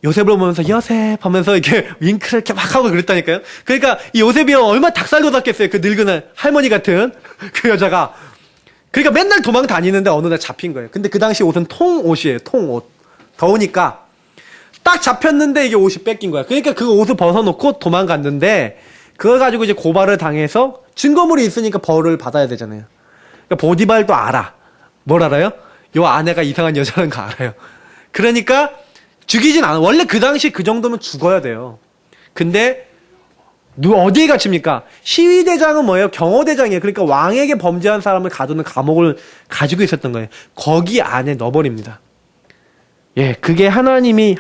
요셉을 보면서 요셉 하면서 이렇게 윙크를 이렇게 막 하고 그랬다니까요. 그러니까 이 요셉이 얼마나 닭살 돋았겠어요. 그 늙은 할머니 같은 그 여자가. 그러니까 맨날 도망 다니는데 어느 날 잡힌 거예요. 근데 그 당시 옷은 통옷이에요. 통옷. 더우니까 딱 잡혔는데 이게 옷이 뺏긴 거야. 그러니까 그 옷을 벗어놓고 도망갔는데 그걸 가지고 이제 고발을 당해서 증거물이 있으니까 벌을 받아야 되잖아요. 그러니까 보디발도 알아. 뭘 알아요? 요 아내가 이상한 여자라는 거 알아요. 그러니까 죽이진 않아. 원래 그 당시 그 정도면 죽어야 돼요. 근데 어디에 갇힙니까? 시위대장은 뭐예요? 경호대장이에요. 그러니까 왕에게 범죄한 사람을 가두는 감옥을 가지고 있었던 거예요. 거기 안에 넣어버립니다. 예, 그게 하나님의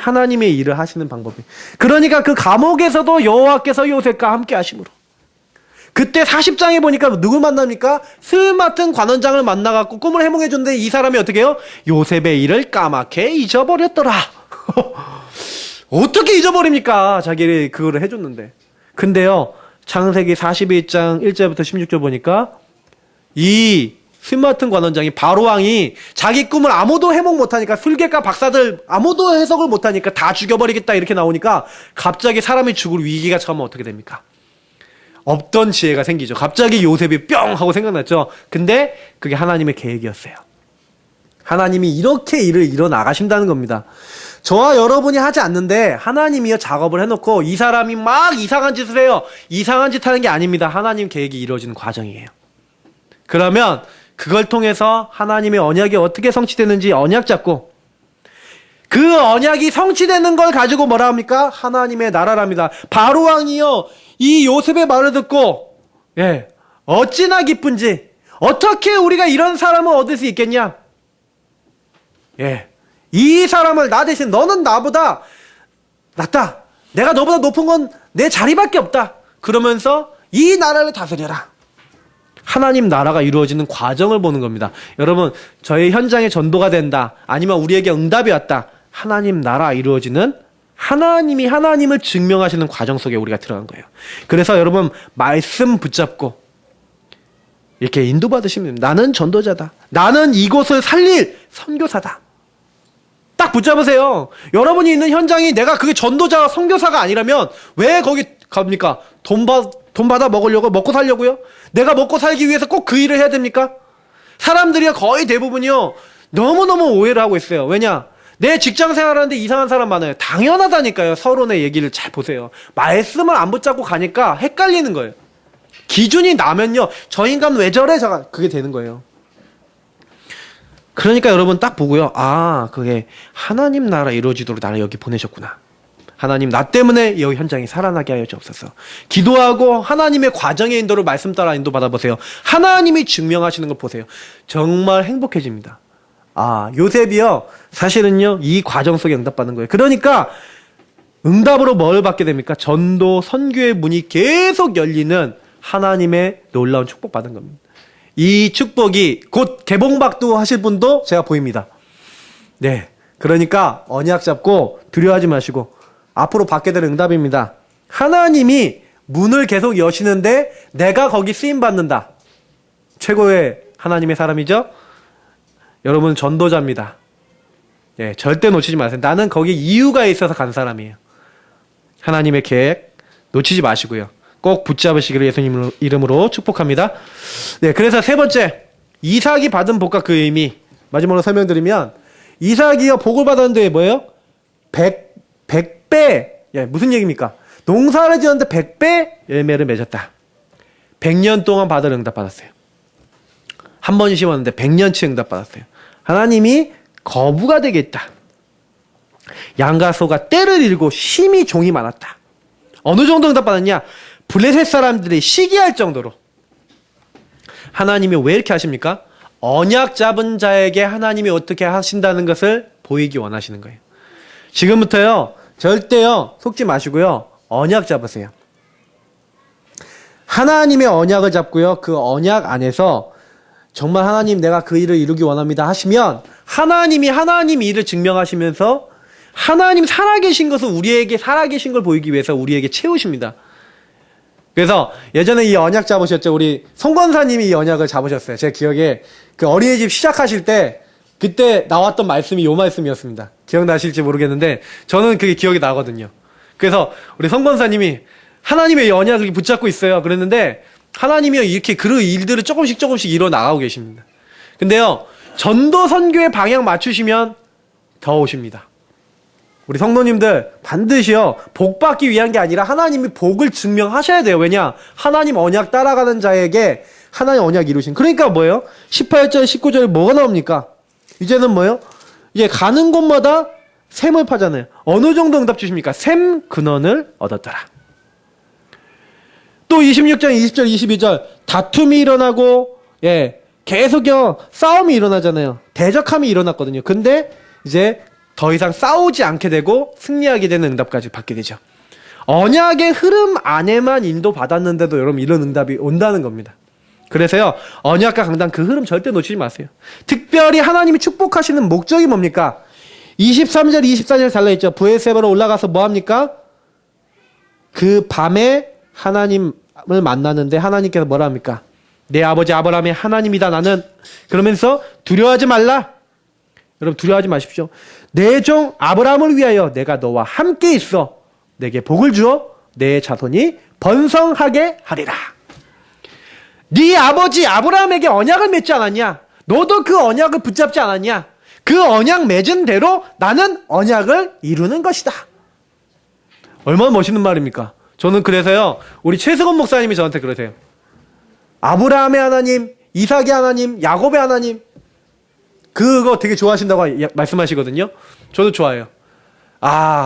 일을 하시는 방법이에요. 그러니까 그 감옥에서도 여호와께서 요셉과 함께 하심으로. 그때 40장에 보니까 누구 만납니까? 스마튼 관원장을 만나갖고 꿈을 해몽해 줬는데 이 사람이 어떻게 해요? 요셉의 일을 까맣게 잊어버렸더라. 어떻게 잊어버립니까? 자기를 그거를 해줬는데. 근데요, 창세기 41장 1절부터 16절 보니까 이 스마튼 관원장이 바로왕이 자기 꿈을 아무도 해몽 못하니까 술객과 박사들 아무도 해석을 못하니까 다 죽여버리겠다 이렇게 나오니까 갑자기 사람이 죽을 위기가 처음에 어떻게 됩니까? 없던 지혜가 생기죠. 갑자기 요셉이 뿅 하고 생각났죠. 근데 그게 하나님의 계획이었어요. 하나님이 이렇게 일을 이뤄나가신다는 겁니다. 저와 여러분이 하지 않는데 하나님이요 작업을 해놓고 이 사람이 막 이상한 짓을 해요. 이상한 짓 하는 게 아닙니다. 하나님 계획이 이루어지는 과정이에요. 그러면 그걸 통해서 하나님의 언약이 어떻게 성취되는지 언약 잡고 그 언약이 성취되는 걸 가지고 뭐라 합니까? 하나님의 나라랍니다. 바로왕이요 이 요셉의 말을 듣고 예 어찌나 기쁜지 어떻게 우리가 이런 사람을 얻을 수 있겠냐? 예, 이 사람을 나 대신 너는 나보다 낫다. 내가 너보다 높은 건 내 자리밖에 없다. 그러면서 이 나라를 다스려라. 하나님 나라가 이루어지는 과정을 보는 겁니다. 여러분, 저희 현장에 전도가 된다. 아니면 우리에게 응답이 왔다. 하나님 나라 이루어지는 하나님이 하나님을 증명하시는 과정 속에 우리가 들어간 거예요. 그래서 여러분 말씀 붙잡고 이렇게 인도받으시면 됩니다. 나는 전도자다. 나는 이곳을 살릴 선교사다. 딱 붙잡으세요. 여러분이 있는 현장이 내가 그게 전도자와 선교사가 아니라면 왜 거기 갑니까? 돈 받아 먹으려고? 먹고 살려고요? 내가 먹고 살기 위해서 꼭 그 일을 해야 됩니까? 사람들이 거의 대부분이요. 너무너무 오해를 하고 있어요. 왜냐? 내 직장 생활하는데 이상한 사람 많아요. 당연하다니까요. 서론의 얘기를 잘 보세요. 말씀을 안 붙잡고 가니까 헷갈리는 거예요. 기준이 나면요. 저 인간 왜 저래? 그게 되는 거예요. 그러니까 여러분 딱 보고요. 아, 그게 하나님 나라 이루어지도록 나를 여기 보내셨구나. 하나님 나 때문에 여기 현장이 살아나게 하여 주옵소서. 기도하고 하나님의 과정의 인도를 말씀 따라 인도 받아보세요. 하나님이 증명하시는 걸 보세요. 정말 행복해집니다. 아, 요셉이요. 사실은요. 이 과정 속에 응답받는 거예요. 그러니까 응답으로 뭘 받게 됩니까? 전도, 선교의 문이 계속 열리는 하나님의 놀라운 축복 받은 겁니다. 이 축복이 곧 개봉박도 하실 분도 제가 보입니다. 네. 그러니까 언약 잡고 두려워하지 마시고 앞으로 받게 될 응답입니다. 하나님이 문을 계속 여시는데 내가 거기 쓰임받는다. 최고의 하나님의 사람이죠? 여러분 전도자입니다. 예, 절대 놓치지 마세요. 나는 거기 이유가 있어서 간 사람이에요. 하나님의 계획 놓치지 마시고요. 꼭 붙잡으시기를 예수님 이름으로 축복합니다. 네, 그래서 세 번째, 이삭이 받은 복과 그 의미. 마지막으로 설명드리면, 이삭이요, 복을 받았는데 뭐예요? 100배. 예, 무슨 얘기입니까? 농사를 지었는데 100배 열매를 맺었다. 100년 동안 받을 응답 받았어요. 한 번 심었는데 100년치 응답 받았어요. 하나님이 거부가 되겠다. 양과 소가 때를 잃고 심히 종이 많았다. 어느 정도 응답 받았냐? 블레셋 사람들이 시기할 정도로. 하나님이 왜 이렇게 하십니까? 언약 잡은 자에게 하나님이 어떻게 하신다는 것을 보이기 원하시는 거예요. 지금부터요, 절대요, 속지 마시고요, 언약 잡으세요. 하나님의 언약을 잡고요, 그 언약 안에서 정말 하나님 내가 그 일을 이루기 원합니다 하시면 하나님이 하나님 일을 증명하시면서 하나님 살아계신 것을 우리에게 살아계신 걸 보이기 위해서 우리에게 채우십니다. 그래서 예전에 이 언약 잡으셨죠. 우리 송건사님이 이 언약을 잡으셨어요. 제 기억에 그 어린이집 시작하실 때 그때 나왔던 말씀이 요 말씀이었습니다. 기억나실지 모르겠는데 저는 그게 기억이 나거든요. 그래서 우리 송건사님이 하나님의 이 언약을 붙잡고 있어요. 그랬는데 하나님이 이렇게 그 일들을 조금씩 이뤄 나가고 계십니다. 근데요, 전도 선교의 방향 맞추시면 더 오십니다. 우리 성도님들 반드시요, 복 받기 위한 게 아니라 하나님이 복을 증명하셔야 돼요. 왜냐? 하나님 언약 따라가는 자에게 하나님 언약 이루신. 그러니까 뭐예요? 18절, 19절에 뭐가 나옵니까? 이제는 뭐예요? 이제 가는 곳마다 샘을 파잖아요. 어느 정도 응답 주십니까? 샘 근원을 얻었더라. 또 26장 20절 22절 다툼이 일어나고 계속요 싸움이 일어나잖아요. 대적함이 일어났거든요. 근데 이제 더 이상 싸우지 않게 되고 승리하게 되는 응답까지 받게 되죠. 언약의 흐름 안에만 인도받았는데도 여러분 이런 응답이 온다는 겁니다. 그래서요 언약과 강단 그 흐름 절대 놓치지 마세요. 특별히 하나님이 축복하시는 목적이 뭡니까? 23절 24절 달라있죠. 브에세바로 올라가서 뭐합니까? 그 밤에 하나님을 만나는데 하나님께서 뭐라 합니까? 내 아버지 아브라함의 하나님이다 나는. 그러면서 두려워하지 말라. 여러분 두려워하지 마십시오. 내 종 아브라함을 위하여 내가 너와 함께 있어 내게 복을 주어 내 자손이 번성하게 하리라. 네 아버지 아브라함에게 언약을 맺지 않았냐? 너도 그 언약을 붙잡지 않았냐? 그 언약 맺은 대로 나는 언약을 이루는 것이다. 얼마나 멋있는 말입니까? 저는 그래서요 우리 최승원 목사님이 저한테 그러세요. 아브라함의 하나님, 이삭의 하나님, 야곱의 하나님 그거 되게 좋아하신다고 말씀하시거든요. 저도 좋아해요.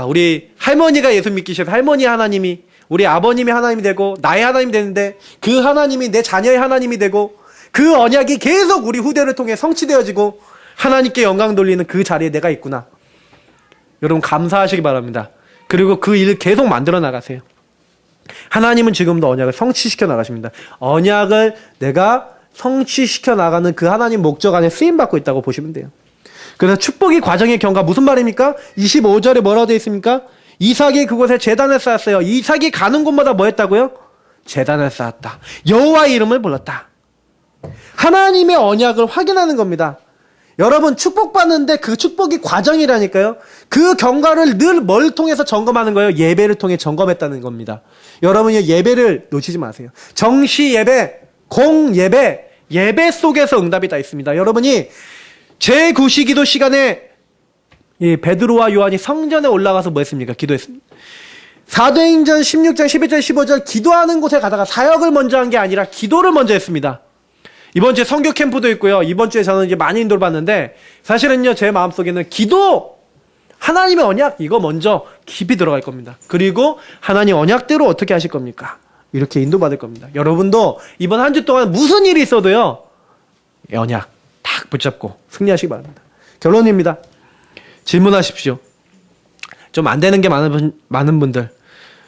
우리 할머니가 예수 믿기셔서 할머니 하나님이 우리 아버님이 하나님이 되고 나의 하나님이 되는데 그 하나님이 내 자녀의 하나님이 되고 그 언약이 계속 우리 후대를 통해 성취되어지고 하나님께 영광 돌리는 그 자리에 내가 있구나. 여러분 감사하시기 바랍니다. 그리고 그 일을 계속 만들어 나가세요. 하나님은 지금도 언약을 성취시켜 나가십니다. 언약을 내가 성취시켜 나가는 그 하나님 목적 안에 쓰임받고 있다고 보시면 돼요. 그래서 축복의 과정의 경과 무슨 말입니까? 25절에 뭐라고 되어 있습니까? 이삭이 그곳에 제단을 쌓았어요. 이삭이 가는 곳마다 뭐 했다고요? 제단을 쌓았다. 여호와의 이름을 불렀다. 하나님의 언약을 확인하는 겁니다. 여러분 축복받는데 그 축복이 과정이라니까요. 그 경과를 늘 뭘 통해서 점검하는 거예요? 예배를 통해 점검했다는 겁니다. 여러분이 예배를 놓치지 마세요. 정시 예배, 공 예배, 예배 속에서 응답이 다 있습니다. 여러분이 제9시기도 시간에 베드로와 요한이 성전에 올라가서 뭐 했습니까? 기도했습니다. 사도행전 16장 11절 15절 기도하는 곳에 가다가 사역을 먼저 한 게 아니라 기도를 먼저 했습니다. 이번 주에 선교 캠프도 있고요. 이번 주에 저는 이제 많이 인도를 받는데 사실은요 제 마음속에는 기도, 하나님의 언약 이거 먼저 깊이 들어갈 겁니다. 그리고 하나님 언약대로 어떻게 하실 겁니까? 이렇게 인도받을 겁니다. 여러분도 이번 한 주 동안 무슨 일이 있어도요 언약 딱 붙잡고 승리하시기 바랍니다. 결론입니다. 질문하십시오. 좀 안 되는 게 많은 분들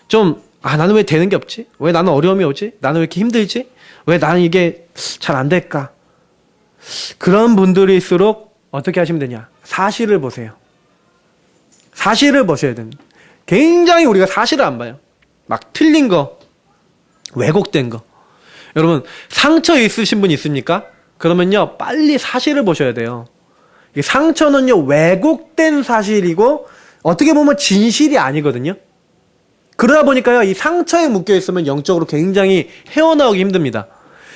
좀 나는 왜 되는 게 없지? 왜 나는 어려움이 오지? 나는 왜 이렇게 힘들지? 왜 나는 이게 잘 안 될까? 그런 분들일수록 어떻게 하시면 되냐? 사실을 보세요. 사실을 보셔야 됩니다. 굉장히 우리가 사실을 안 봐요. 막 틀린 거, 왜곡된 거. 여러분 상처 있으신 분 있습니까? 그러면요 빨리 사실을 보셔야 돼요. 이 상처는요 왜곡된 사실이고 어떻게 보면 진실이 아니거든요. 그러다 보니까요 이 상처에 묶여 있으면 영적으로 굉장히 헤어나오기 힘듭니다.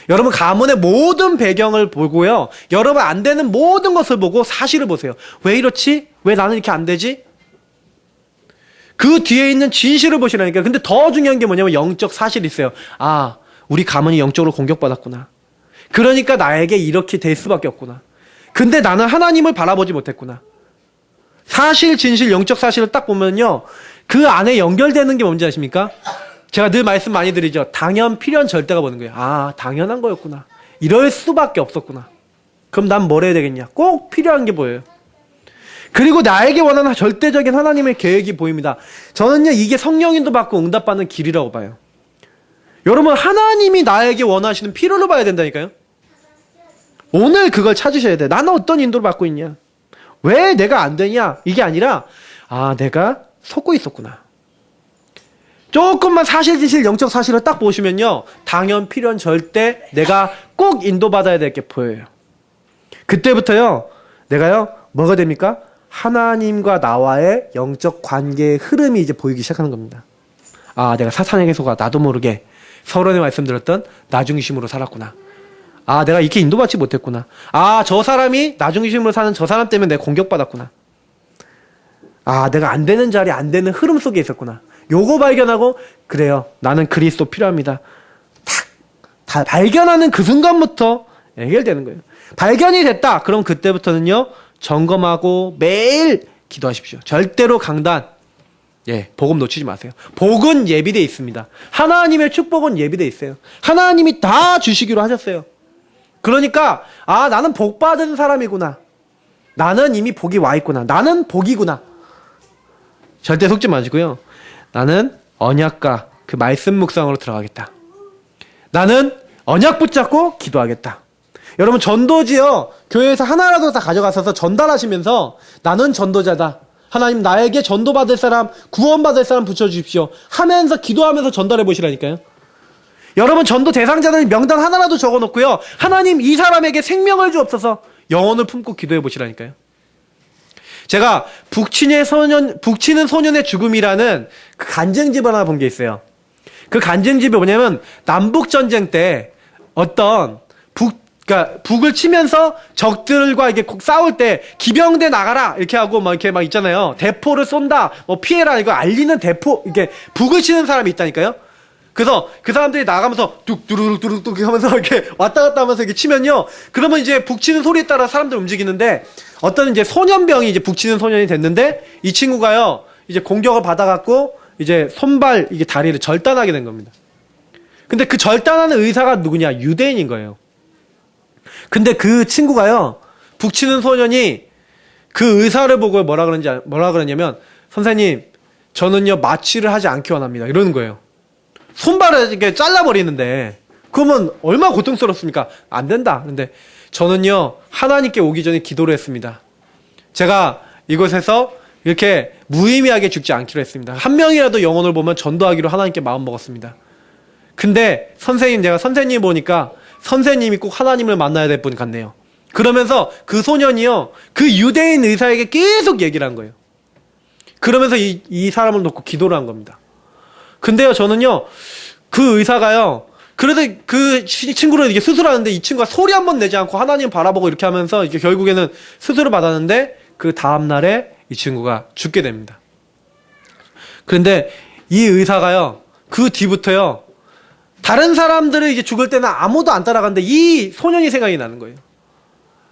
여러분 가문의 모든 배경을 보고요 여러분 안 되는 모든 것을 보고 사실을 보세요. 왜 이렇지? 왜 나는 이렇게 안 되지? 그 뒤에 있는 진실을 보시라니까요. 근데 더 중요한 게 뭐냐면 영적 사실이 있어요. 우리 가문이 영적으로 공격받았구나. 그러니까 나에게 이렇게 될 수밖에 없구나. 근데 나는 하나님을 바라보지 못했구나. 사실, 진실, 영적 사실을 딱 보면요 그 안에 연결되는 게 뭔지 아십니까? 제가 늘 말씀 많이 드리죠. 당연, 필연, 절대가 보는 거예요. 당연한 거였구나. 이럴 수밖에 없었구나. 그럼 난 뭘 해야 되겠냐? 꼭 필요한 게 보여요. 그리고 나에게 원하는 절대적인 하나님의 계획이 보입니다. 저는요 이게 성령인도 받고 응답받는 길이라고 봐요. 여러분 하나님이 나에게 원하시는 필요를 봐야 된다니까요. 오늘 그걸 찾으셔야 돼요. 나는 어떤 인도를 받고 있냐? 왜 내가 안 되냐? 이게 아니라 내가 속고 있었구나. 조금만 사실, 진실, 영적 사실을 딱 보시면요 당연, 필연, 절대 내가 꼭 인도받아야 될 게 보여요. 그때부터요 내가요 뭐가 됩니까? 하나님과 나와의 영적 관계의 흐름이 이제 보이기 시작하는 겁니다. 내가 사탄에게 속아 나도 모르게 서론에 말씀드렸던 나중심으로 살았구나. 내가 이렇게 인도받지 못했구나. 저 사람이 나중심으로 사는 저 사람 때문에 내가 공격받았구나. 내가 안 되는 자리, 안 되는 흐름 속에 있었구나. 요거 발견하고 그래요. 나는 그리스도 필요합니다. 다 발견하는 그 순간부터 해결되는 거예요. 발견이 됐다. 그럼 그때부터는요. 점검하고 매일 기도하십시오. 절대로 강단, 예, 복음 놓치지 마세요. 복은 예비되어 있습니다. 하나님의 축복은 예비되어 있어요. 하나님이 다 주시기로 하셨어요. 그러니까 아, 나는 복 받은 사람이구나. 나는 이미 복이 와 있구나. 나는 복이구나. 절대 속지 마시고요. 나는 언약과 그 말씀 묵상으로 들어가겠다. 나는 언약 붙잡고 기도하겠다. 여러분 전도지요. 교회에서 하나라도 다 가져가셔서 전달하시면서 나는 전도자다. 하나님 나에게 전도받을 사람, 구원받을 사람 붙여주십시오. 하면서 기도하면서 전달해 보시라니까요. 여러분 전도 대상자들 명단 하나라도 적어놓고요. 하나님 이 사람에게 생명을 주옵소서. 영혼을 품고 기도해 보시라니까요. 제가 북치는 소년의 죽음이라는 그 간증집을 하나 본 게 있어요. 그 간증집이 뭐냐면 남북전쟁 때 어떤 그러니까 북을 치면서 적들과 이렇게 싸울 때 기병대 나가라 이렇게 하고 막 이렇게 막 있잖아요. 대포를 쏜다, 뭐 피해라 이거 알리는 대포 이렇게 북을 치는 사람이 있다니까요. 그래서 그 사람들이 나가면서 뚝뚜루룩뚜룩 하면서 이렇게 왔다 갔다 하면서 이렇게 치면요. 그러면 이제 북 치는 소리에 따라 사람들 움직이는데 어떤 이제 소년병이 이제 북 치는 소년이 됐는데 이 친구가요. 이제 공격을 받아갖고 이제 손발 이게 다리를 절단하게 된 겁니다. 근데 그 절단하는 의사가 누구냐? 유대인인 거예요. 근데 그 친구가요. 북 치는 소년이 그 의사를 보고 뭐라 그러냐면 선생님 저는요 마취를 하지 않기 원합니다. 이러는 거예요. 손발을 이렇게 잘라버리는데 그러면 얼마나 고통스럽습니까? 안 된다. 근데 저는요 하나님께 오기 전에 기도를 했습니다. 제가 이곳에서 이렇게 무의미하게 죽지 않기로 했습니다. 한 명이라도 영혼을 보면 전도하기로 하나님께 마음먹었습니다. 근데 제가 선생님 보니까 선생님이 꼭 하나님을 만나야 될 분 같네요. 그러면서 그 소년이요 그 유대인 의사에게 계속 얘기를 한 거예요. 그러면서 이 사람을 놓고 기도를 한 겁니다. 근데요 저는요 그 의사가요 그래도 그 친구를 이렇게 수술하는데 이 친구가 소리 한 번 내지 않고 하나님 바라보고 이렇게 하면서 이렇게 결국에는 수술을 받았는데 그 다음날에 이 친구가 죽게 됩니다. 그런데 이 의사가요 그 뒤부터요 다른 사람들을 이제 죽을 때는 아무도 안 따라가는데 이 소년이 생각이 나는 거예요.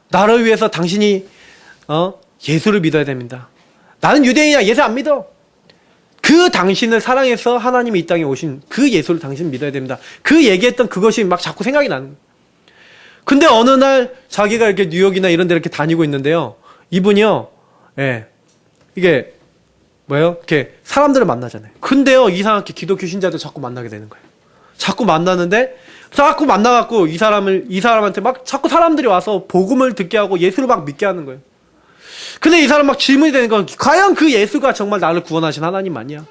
나를 위해서 당신이 예수를 믿어야 됩니다. 나는 유대인이야. 예수 안 믿어. 그 당신을 사랑해서 하나님이 이 땅에 오신 그 예수를 당신 믿어야 됩니다. 그 얘기했던 그것이 막 자꾸 생각이 나는 거예요. 근데 어느 날 자기가 이렇게 뉴욕이나 이런 데 이렇게 다니고 있는데요. 이분이요. 예. 이게 뭐예요? 이렇게 사람들을 만나잖아요. 근데요. 이상하게 기독교 신자들 자꾸 만나게 되는 거예요. 자꾸 만나는데 자꾸 만나갖고 이 사람한테 막 자꾸 사람들이 와서 복음을 듣게 하고 예수를 막 믿게 하는 거예요. 근데 이 사람 막 질문이 되는 거야. 과연 그 예수가 정말 나를 구원하신 하나님 맞냐?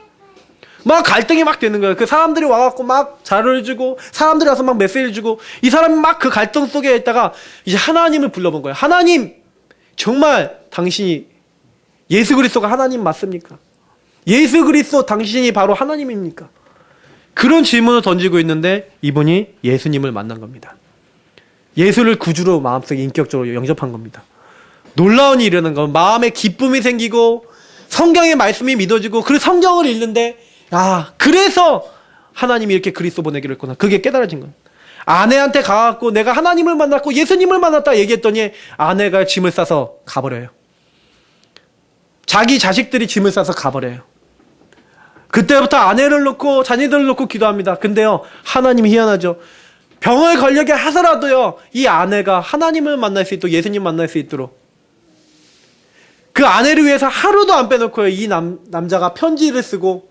막 갈등이 막 되는 거예요. 그 사람들이 와갖고 막 자료를 주고 사람들이 와서 막 메시지를 주고 이 사람이 막 그 갈등 속에 있다가 이제 하나님을 불러본 거예요. 하나님 정말 당신이 예수 그리스도가 하나님 맞습니까? 예수 그리스도 당신이 바로 하나님입니까? 그런 질문을 던지고 있는데 이분이 예수님을 만난 겁니다. 예수를 구주로 마음속에 인격적으로 영접한 겁니다. 놀라운 일이 일어난 건 마음에 기쁨이 생기고 성경의 말씀이 믿어지고 그 성경을 읽는데 그래서 하나님이 이렇게 그리스도 보내기로 했구나. 그게 깨달아진 거예요. 아내한테 가갖고 내가 하나님을 만났고 예수님을 만났다 얘기했더니 아내가 짐을 싸서 가버려요. 자기 자식들이 짐을 싸서 가버려요. 그때부터 아내를 놓고 자녀들을 놓고 기도합니다. 근데요 하나님이 희한하죠. 병을 걸리게 하더라도요 이 아내가 하나님을 만날 수 있도록 예수님 만날 수 있도록 그 아내를 위해서 하루도 안 빼놓고요 이 남자가 편지를 쓰고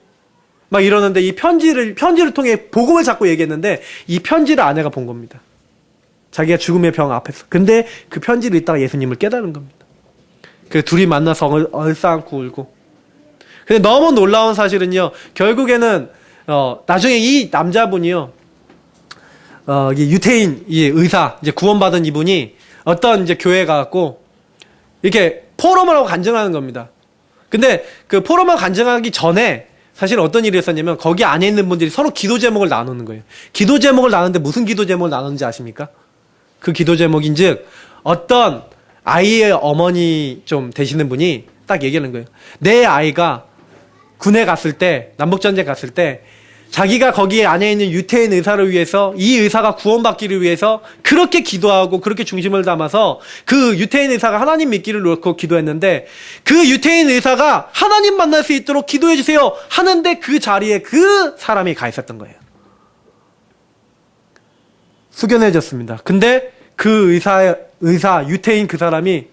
막 이러는데 이 편지를 통해 복음을 자꾸 얘기했는데 이 편지를 아내가 본 겁니다. 자기가 죽음의 병 앞에서. 근데 그 편지를 읽다가 예수님을 깨달은 겁니다. 그래서 둘이 만나서 얼싸안고 울고. 근데 너무 놀라운 사실은요 결국에는 나중에 이 남자분이요 이 유태인 이 의사 이제 구원받은 이분이 어떤 이제 교회에 가갖고 이렇게 포럼을 하고 간증하는 겁니다. 근데 그 포럼을 간증하기 전에 사실 어떤 일이 있었냐면 거기 안에 있는 분들이 서로 기도 제목을 나누는 거예요. 기도 제목을 나누는데 무슨 기도 제목을 나누는지 아십니까? 그 기도 제목인즉 어떤 아이의 어머니 좀 되시는 분이 딱 얘기하는 거예요. 내 아이가 군에 갔을 때 남북전쟁 갔을 때 자기가 거기에 안에 있는 유태인 의사를 위해서, 이 의사가 구원받기를 위해서 그렇게 기도하고 그렇게 중심을 담아서 그 유태인 의사가 하나님 믿기를 놓고 기도했는데, 그 유태인 의사가 하나님 만날 수 있도록 기도해 주세요 하는데 그 자리에 그 사람이 가 있었던 거예요. 숙연해졌습니다. 근데 그 의사 유태인 그 사람이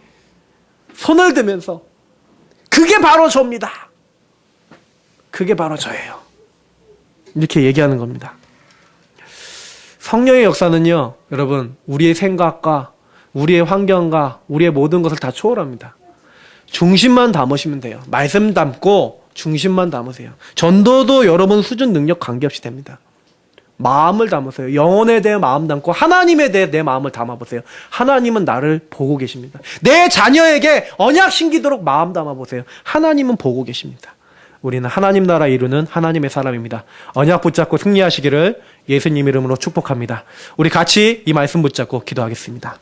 손을 들면서 그게 바로 저입니다. 그게 바로 저예요. 이렇게 얘기하는 겁니다. 성령의 역사는요, 여러분, 우리의 생각과 우리의 환경과 우리의 모든 것을 다 초월합니다. 중심만 담으시면 돼요. 말씀 담고 중심만 담으세요. 전도도 여러분 수준 능력 관계없이 됩니다. 마음을 담으세요. 영혼에 대해 마음 담고 하나님에 대해 내 마음을 담아보세요. 하나님은 나를 보고 계십니다. 내 자녀에게 언약 신기도록 마음 담아보세요. 하나님은 보고 계십니다. 우리는 하나님 나라 이루는 하나님의 사람입니다. 언약 붙잡고 승리하시기를 예수님 이름으로 축복합니다. 우리 같이 이 말씀 붙잡고 기도하겠습니다.